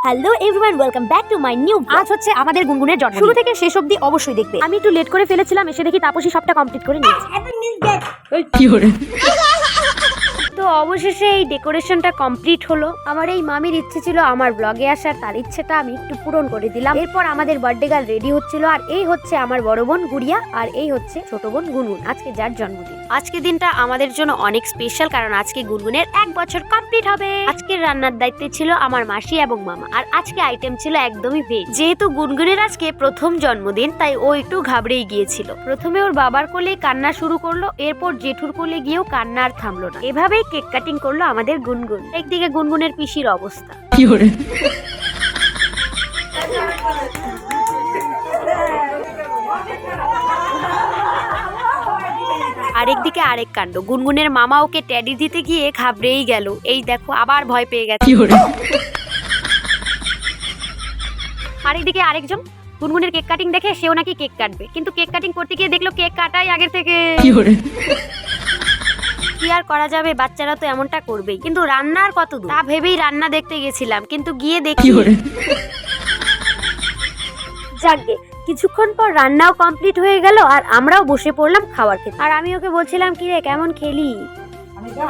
Hello everyone, welcome back to my new. আজ হচ্ছে আমাদের গুনগুনের জন্মদিন। শুরু থেকে শেষ অবধি অবশ্যই দেখবে। আমি একটু লেট করে ফেলেছিলাম, এসে দেখি তাপসী সবটা কমপ্লিট করে নিয়েছে। তো অবশেষে এই ডেকোরেশনটা কমপ্লিট হলো। আমার এই মামির ইচ্ছে ছিল আমার ব্লগে আসার, তার ইচ্ছেটা আমি একটু পূরণ করে দিলাম। এরপর আমাদের বার্থডে গার্ল রেডি হচ্ছিল, আর এই হচ্ছে আমার বড় বোন গুড়িয়া, আর এই হচ্ছে ছোট বোন গুনগুন, আজকে যার জন্মদিন। আজকের দিনটা আমাদের জন্য অনেক স্পেশাল, কারণ আজকে গুনগুনের 1 বছর কমপ্লিট হবে। আজকের রান্নার দায়িত্বে ছিল আমার মাসি এবং মামা, আর আজকে আইটেম ছিল একদমই ভেজ। যেহেতু গুনগুনের আজকে প্রথম জন্মদিন, তাই ও একটু ঘাবড়েই গিয়েছিল। প্রথমে ওর বাবার কোলে কান্না শুরু করলো, এরপর জেঠুর কোলে গিয়েও কান্না আর থামলো না। এভাবেই কেক কাটিং করলো আমাদের গুনগুন। একদিকে গুনগুনের পিসির অবস্থা, আরেকদিকে আরেক কাণ্ড, গুনগুনের মামা ওকে ট্যাডি দিতে গিয়ে ঘাবড়েই গেল। এই দেখো আবার ভয় পেয়ে গেছে। আরেকদিকে আরেকজন গুনগুনের কেক কাটিং দেখে সেও নাকি কেক কাটবে, কিন্তু কেক কাটিং করতে গিয়ে দেখলো কেক কাটাই আগের থেকে। কি আর করা যাবে, বাচ্চারা তো এমনটা করবেই। কিন্তু রান্না আর কত দূর, তা ভেবেই রান্না দেখতে গেছিলাম, কিন্তু গিয়ে দেখি যাকগে কিছুক্ষণ পর রান্নাও কমপ্লিট হয়ে গেল, আর আমরাও বসে পড়লাম খাবার খেতে। আর আমি ওকে বলছিলাম, কি রে কেমন খেলি।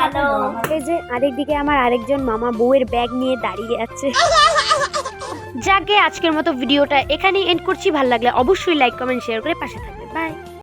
হ্যালো। এই যে আরেকদিকে আমার আরেকজন মামা বউয়ের ব্যাগ নিয়ে দাঁড়িয়ে আছে। যাকে আজকের মতো ভিডিওটা এখানেই এন্ড করছি। ভালো লাগলে অবশ্যই লাইক কমেন্ট শেয়ার করে পাশে থাকবে। বাই।